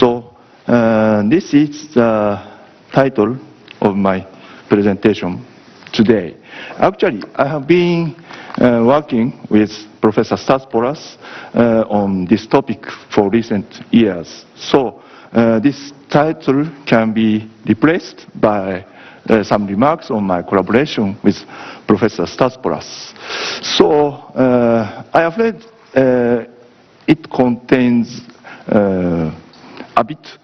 So this is the title of my presentation today. Actually, I have been working with Professor Stathopoulos on this topic for recent years. So this title can be replaced by some remarks on my collaboration with Professor Stathopoulos. So I am afraid it contains a bit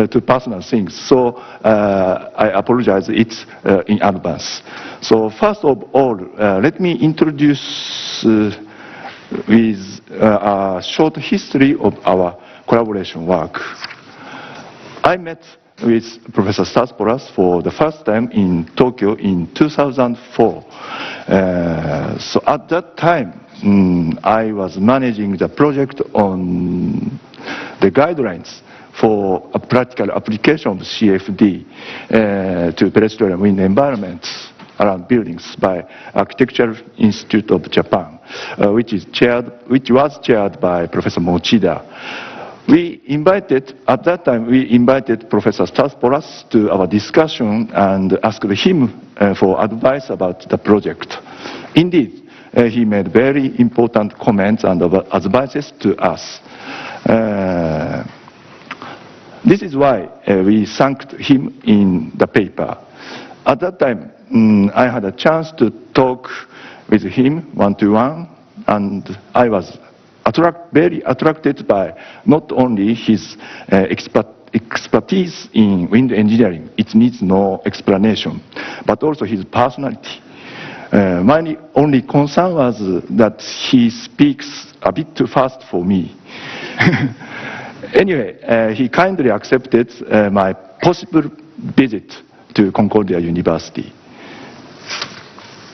too personal things. So I apologize it's in advance. So first of all, let me introduce with a short history of our collaboration work. I met with Professor Stathopoulos for the first time in Tokyo in 2004. So at that time, I was managing the project on the guidelines for a practical application of CFD to terrestrial and wind environments around buildings by Architectural Institute of Japan, which was chaired by Professor Mochida. At that time, we invited Professor Stathopoulos to our discussion and asked him for advice about the project. Indeed, he made very important comments and advices to us. This is why we thanked him in the paper. At that time, I had a chance to talk with him one-to-one, and I was very attracted by not only his expertise in wind engineering, it needs no explanation, but also his personality. My only concern was that he speaks a bit too fast for me. Anyway, he kindly accepted my possible visit to Concordia University.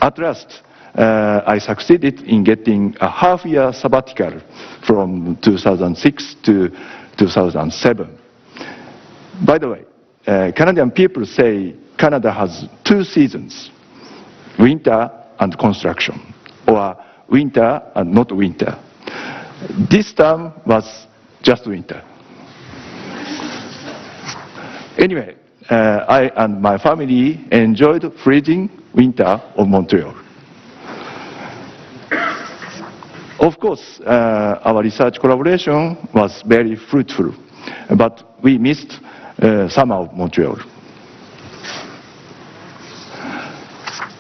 At last, I succeeded in getting a half-year sabbatical from 2006 to 2007. By the way, Canadian people say Canada has two seasons, winter and construction, or winter and not winter. This term was just winter. Anyway, I and my family enjoyed freezing winter of Montreal. Of course, our research collaboration was very fruitful, but we missed summer of Montreal.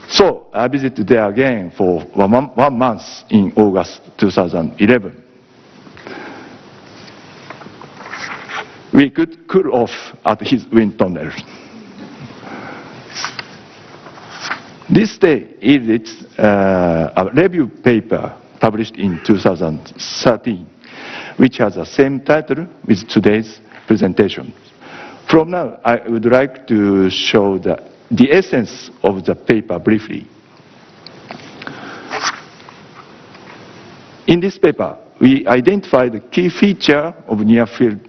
So I visited there again for 1 month in August 2011. We could cool off at his wind tunnel. This day is a review paper published in 2013, which has the same title with today's presentation. From now, I would like to show the essence of the paper briefly. In this paper, we identified the key feature of near-field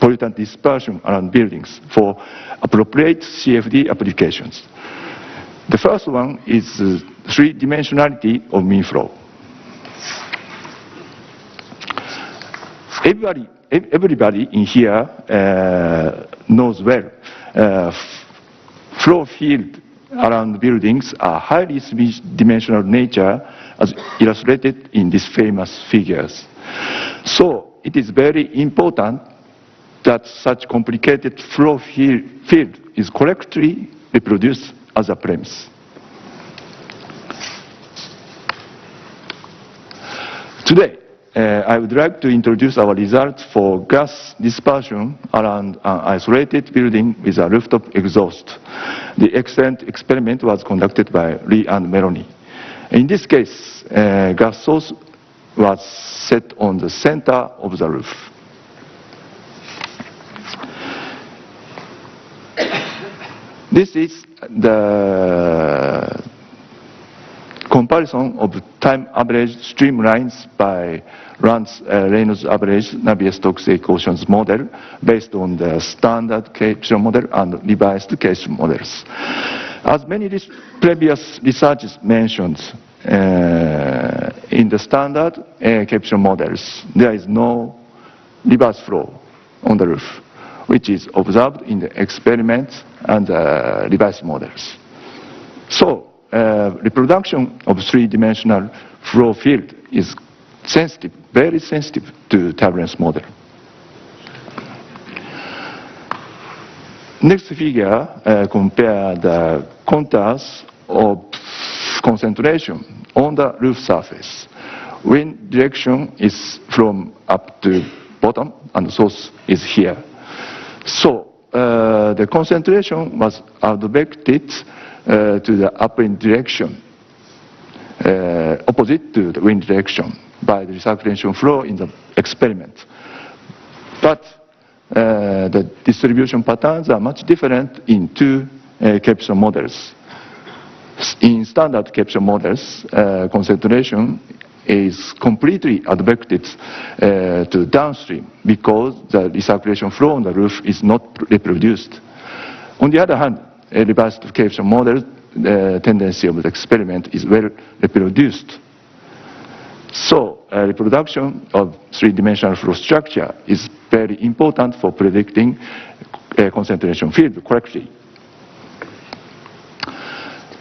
pollutant dispersion around buildings for appropriate CFD applications. The first one is three-dimensionality of mean flow. Everybody in here knows well, flow field around buildings are highly three-dimensional nature as illustrated in these famous figures. So it is very important that such complicated flow field is correctly reproduced as a premise. Today, I would like to introduce our results for gas dispersion around an isolated building with a rooftop exhaust. The excellent experiment was conducted by Lee and Meloni. In this case, gas source was set on the center of the roof. This is the comparison of time average streamlines by Rand's Reynolds average Navier-Stokes equations model based on the standard caption model and revised caption models. As many previous researchers mentioned, in the standard caption models, there is no reverse flow on the roof, which is observed in the experiments and revised models. So, reproduction of three-dimensional flow field is sensitive, very sensitive to turbulence model. Next figure compare the contours of concentration on the roof surface. Wind direction is from up to bottom, and the source is here. So the concentration was advected to the upwind direction, opposite to the wind direction by the recirculation flow in the experiment. But the distribution patterns are much different in two capsule models. In standard capsule models, concentration is completely advected to downstream because the recirculation flow on the roof is not reproduced. On the other hand, a reversed capsule model, the tendency of the experiment is well reproduced. So, reproduction of three-dimensional flow structure is very important for predicting a concentration field correctly.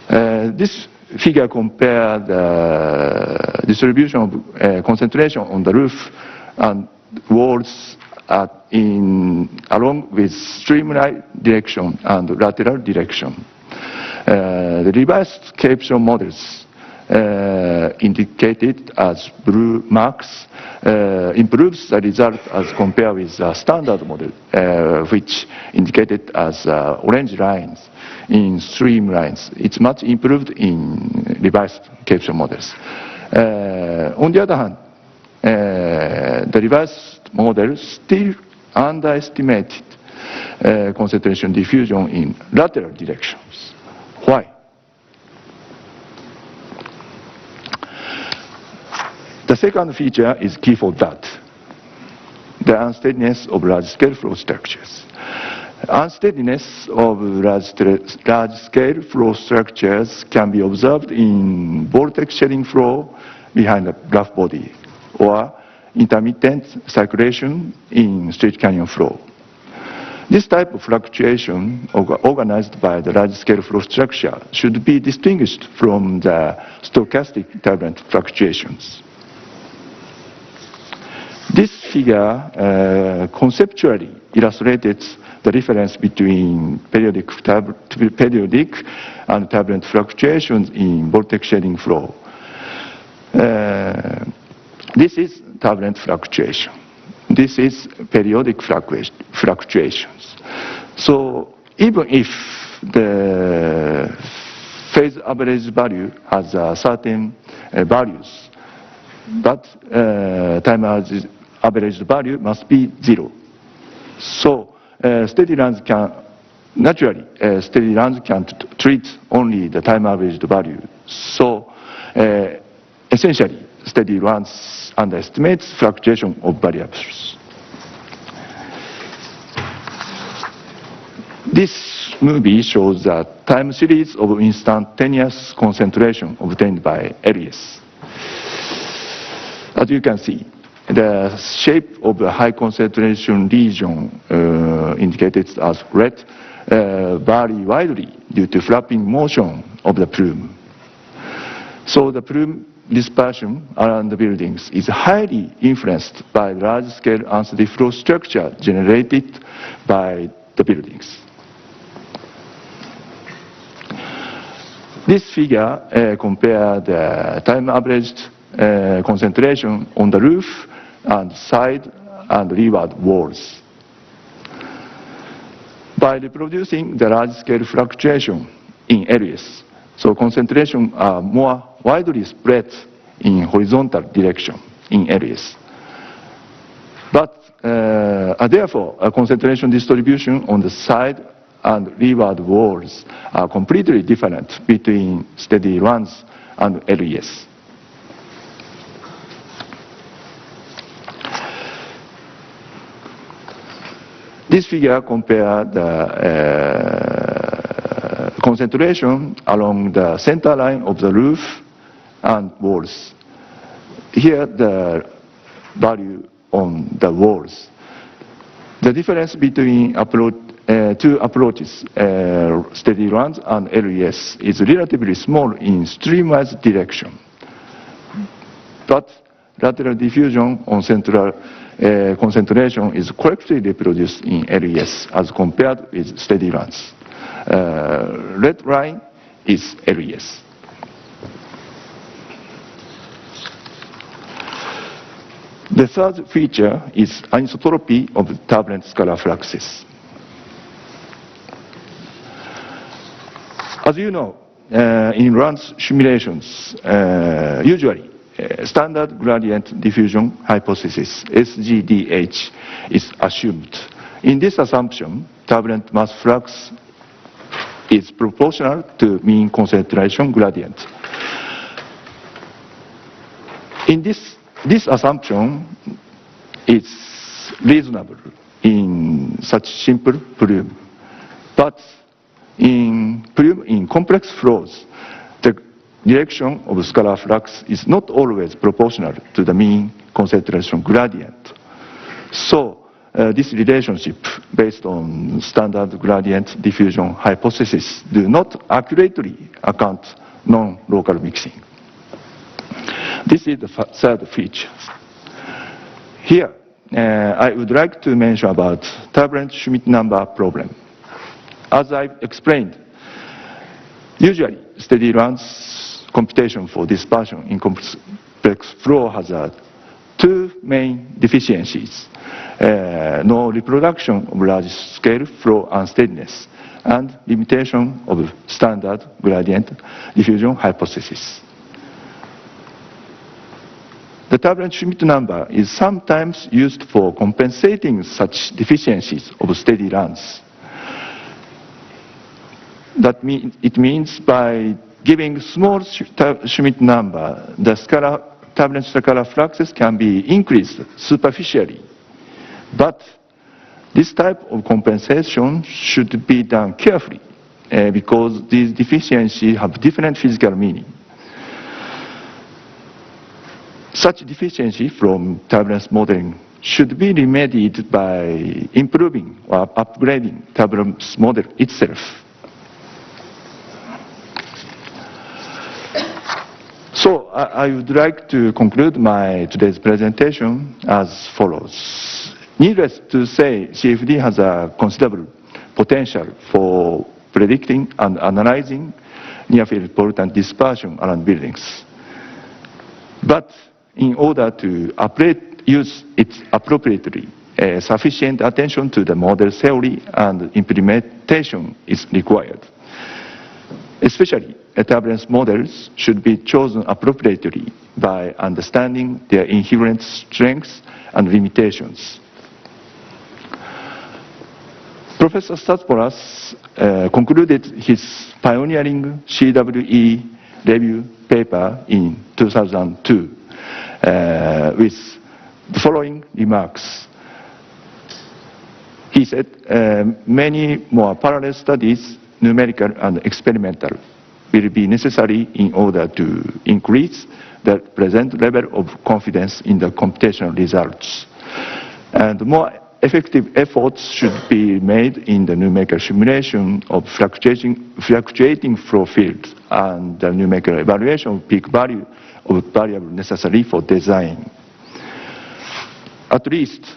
This figure compares the distribution of concentration on the roof and walls along with streamline direction and lateral direction. The revised capsule models indicated as blue marks improves the result as compared with the standard model, which indicated as orange lines in streamlines. It's much improved in revised capsule models. On the other hand, the revised model still underestimated concentration diffusion in lateral directions. Why? The second feature is key for that, the unsteadiness of large-scale flow structures. Unsteadiness of large-scale flow structures can be observed in vortex shedding flow behind the rough body or intermittent circulation in straight canyon flow. This type of fluctuation organized by the large-scale flow structure should be distinguished from the stochastic turbulent fluctuations. This figure conceptually illustrated the difference between periodic and turbulent fluctuations in vortex shedding flow. This is turbulent fluctuation. This is periodic fluctuations. So even if the phase average value has certain values, but time average value must be 0. So steady runs can treat only the time averaged value. So essentially, steady runs underestimates fluctuation of variables. This movie shows the time series of instantaneous concentration obtained by LES. As you can see, the shape of the high concentration region indicated as red vary widely due to flapping motion of the plume. So the plume dispersion around the buildings is highly influenced by large-scale unsteady flow structure generated by the buildings. This figure compares the time-averaged concentration on the roof and side and leeward walls. By reproducing the large-scale fluctuation in areas, so concentration are more widely spread in horizontal direction in areas. But therefore, a concentration distribution on the side and leeward walls are completely different between steady runs and LES. This figure compares the concentration along the center line of the roof and walls. Here the value on the walls. The difference between two approaches, steady runs and LES, is relatively small in streamwise direction. But lateral diffusion on central concentration is correctly reproduced in LES as compared with steady runs. Red line is LES. The third feature is anisotropy of turbulent scalar fluxes. As you know, in runs simulations, usually standard gradient diffusion hypothesis, SGDH, is assumed. In this assumption, turbulent mass flux is proportional to mean concentration gradient. In this assumption is reasonable in such simple plume, but in complex flows, the direction of scalar flux is not always proportional to the mean concentration gradient. So this relationship based on standard gradient diffusion hypothesis do not accurately account non-local mixing. This is the third feature. Here, I would like to mention about turbulent Schmidt number problem. As I explained, usually steady runs computation for dispersion in complex flow has two main deficiencies. No reproduction of large-scale flow unsteadiness and limitation of standard gradient diffusion hypothesis. The turbulent Schmidt number is sometimes used for compensating such deficiencies of steady runs. It means by giving small Schmidt number, the turbulent scalar fluxes can be increased superficially. But this type of compensation should be done carefully because these deficiencies have different physical meaning. Such deficiency from turbulence modeling should be remedied by improving or upgrading turbulence model itself. So I would like to conclude my today's presentation as follows. Needless to say, CFD has a considerable potential for predicting and analyzing near-field pollutant dispersion around buildings. But in order to use it appropriately, sufficient attention to the model theory and implementation is required. Especially, turbulence models should be chosen appropriately by understanding their inherent strengths and limitations. Professor Stathopoulos concluded his pioneering CWE review paper in 2002 with the following remarks. He said, many more parallel studies, numerical and experimental, will be necessary in order to increase the present level of confidence in the computational results. And more effective efforts should be made in the numerical simulation of fluctuating flow fields and the numerical evaluation of peak value of variable necessary for design. At least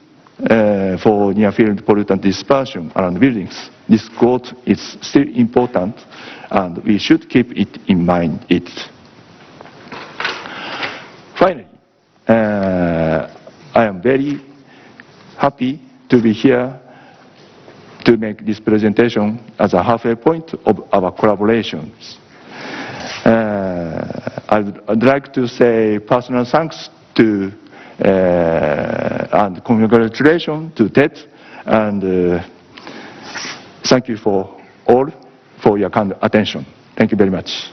for near-field pollutant dispersion around buildings, this quote is still important and we should keep it in mind. Finally, I am very happy to be here to make this presentation as a halfway point of our collaborations. I'd like to say personal thanks to and congratulations to Ted, and thank you for all for your kind attention. Thank you very much.